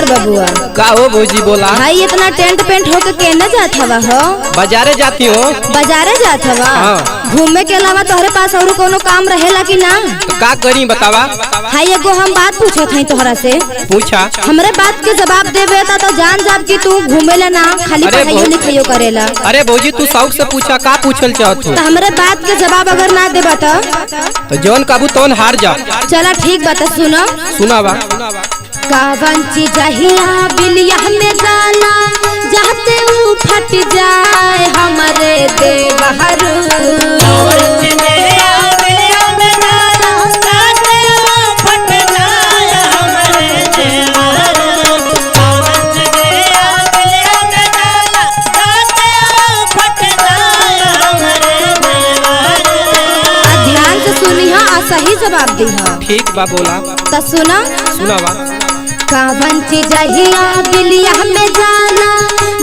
बबुआ का हो भौजी बोला। भाई इतना टेंट पेंट होके केना जात हवा हो? बाजारे जाती हो। बाजारे जात हवा? हाँ। घूमे के अलावा तोहरे पास और कोनो काम रहेला कि ना? तो का करी बतावा। हाय एगो हम बात पूछत हई तोहरा से। पूछा। हमरे बात के जवाब देबे तो जान जाब कि तू घूमेला ना खाली पढ़ाइयो लिखाइयो करेला। अरे भौजी तू शौक से पूछा का पूछल चाहत हो? तो हमरे बात के जवाब अगर ना देबा तो जौन काबू तौन हार जा। चला ठीक बात सुनो। सुनावा। कावन चिजहिया बिलिया में जाना जाते ऊ फट जाए हमारे देवहरू। ध्यान से सुनी हा सही जवाब दी हा। ठीक बा बोला। तो सुना। सुनावा। कावन चिजहिया बिलिया में जाना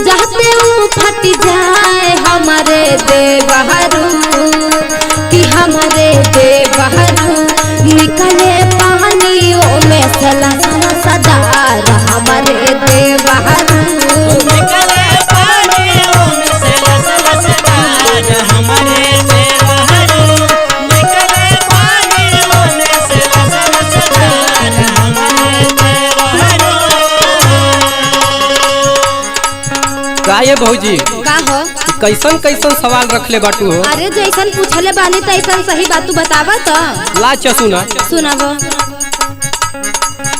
जाते ऊ फट जाए हमारे देवहरू कि हमारे देवहरू निकले पानियों में सला सदार हमारे देवहरू निकले पानियों में सला सदार हमारे देवहरू निकले पानियों में सला सदार हमारे का ये भौजी का हो? कैसन कैसन सवाल रखले बाटू हो? अरे जैसन पूछले बानी तैसन सही बात तू बतावा तो। ला च सुना। सुनावा।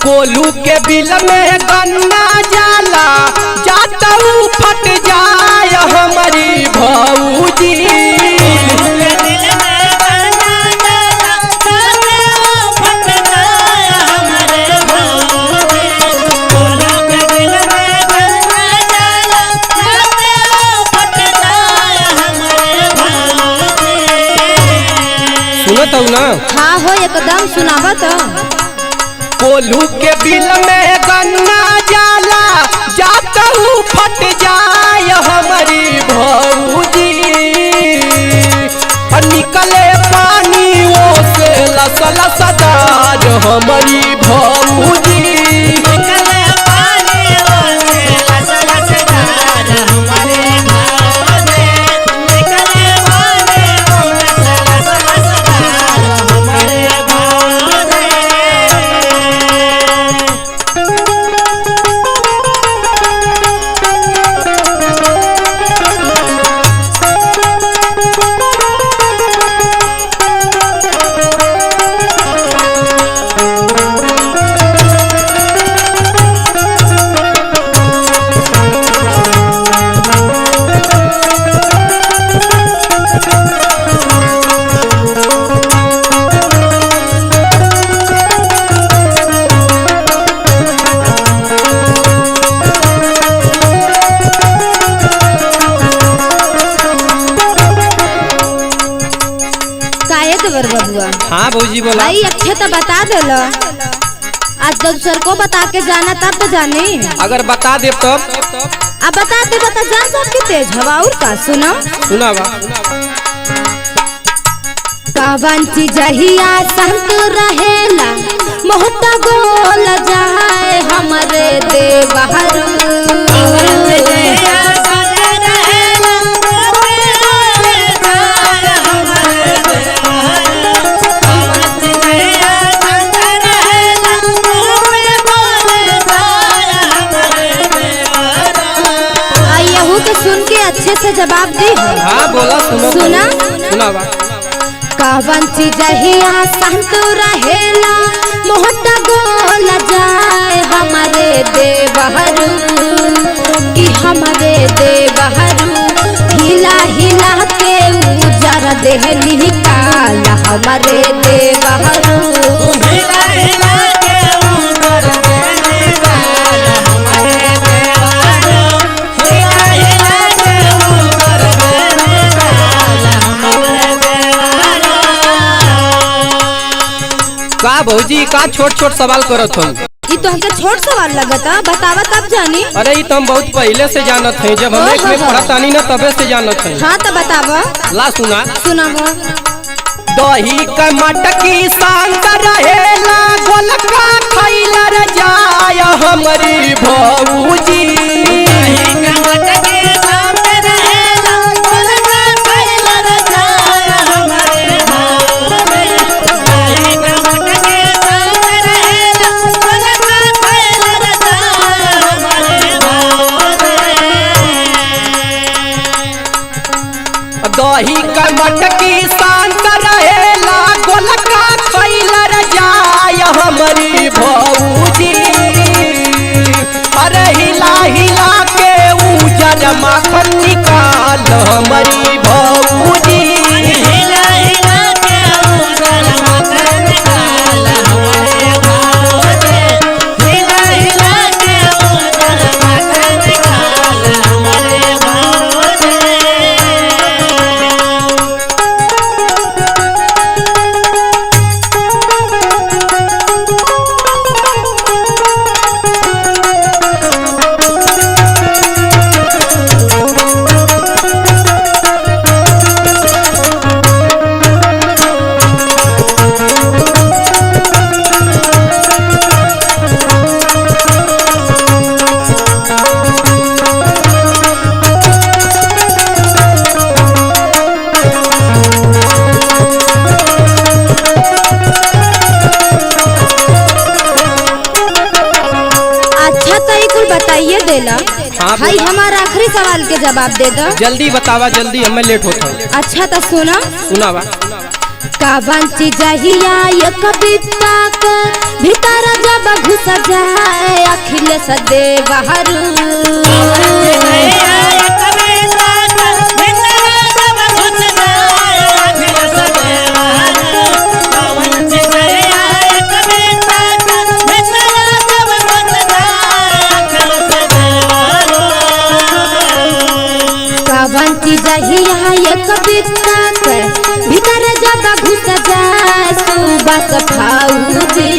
कोलू के बिल में गन्ना जाला जाता ऊ फट जाए हमारी भौजी। सुनत ना? हाँ हो एकदम सुनावा तो। कोलू के बिल में गन्ना जाला जाता ऊ फट जाए हमारी भौजी। निकले पानी वो से लसला सदार हमारी भौजी। निकले पानियों से लसला सदार हमारे भौजी निकले पानियों में सला सदार हमारे भौजी। बबुआ। हाँ भौजी बोला। भाई अच्छे तो बता देलो। आज जब सर को बता के जाना तब तो जाने। अगर बता दे तब अब बता दे बता जान सबके तेज हवा और का सुनो। सुनावा। कावन चिजहिया संत रहेला मोहता गोल जाए हमारे देवहरू। सुन के अच्छे से जवाब दी। हाँ बोला। सुना। सुनावा। कावन चिजहिया संत रहेला मोहता गोल जाए हमारे देवहरू कि हमारे देवहरू हिला हिला के उजर देहली काल हमारे देवहरू हिला हिला के उजर देहली काल भौजी का छोट छोट सवाल करत हम। ये तो हमके छोट सवाल लगता, बतावा तब जानी। अरे ये तो हम बहुत पहले से जानत हैं, जब हम एक में पढ़त आनी ना तबे से जानत हैं। हाँ तो बतावा। ला सुना। सुनावा। दही का मटकी सांग रहेला गोलका खैला रे जाय हमारी भौजी। दही का मटकी शांत रहेला गोलका खैला रे जाय हमारी भौजी। अरे हिला हिला के उजर माखन निकाल हमारी भौजी। बताइए देला। हाँ, भाई हमारा आखिरी सवाल के जवाब दे दो। जल्दी बतावा, जल्दी हमें लेट होता। अच्छा तो सुना। सुनावा। कावन चिजहिया ये कविता के भीतर जब घुस जाए अखिलेश देवहरू। जहिया ये कविता के भीतर जब घुस जाए सुबह फौजी।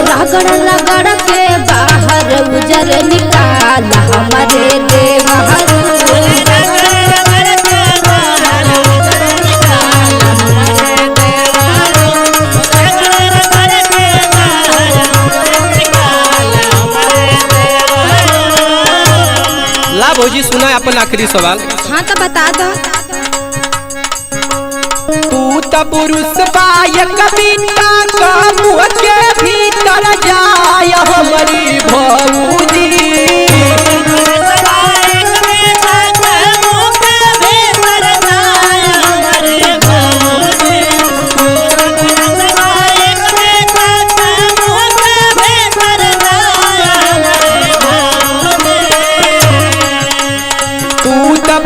रगड़ रगड़ के बाहर उजर निकाल हमारे देवहरू। ला भौजी सुना अपन आखिरी सवाल। हाँ तो बता दो। तू तो पुरुष बाय कविता का मुँह के भीतर जाय हमारी भौजी।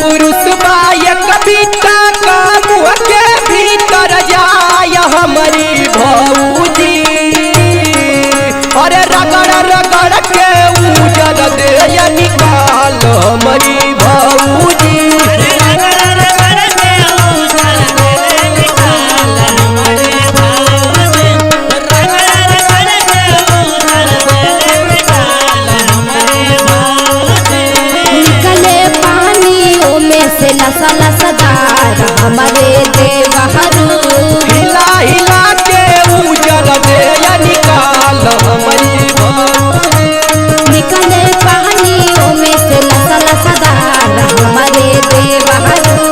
पुरुष बाय कविता का मुँह के भीतर जाय हमारी भौजी। अरे रगड़ रगड़ के उजर दे निकाल हमारी भौजी। लसा लसदार हमारे देवहरू। हिला हिला के उजर दे निकाल हमारी भौजी। निकले पानियों में से लसा लसदार हमारे देवहरू।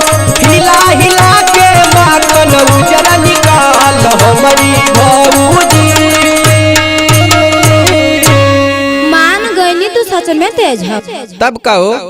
हिला हिला के माखन उजर निकाल हमारी भौजी। मान गई तू सच में तेज है। तब कहो।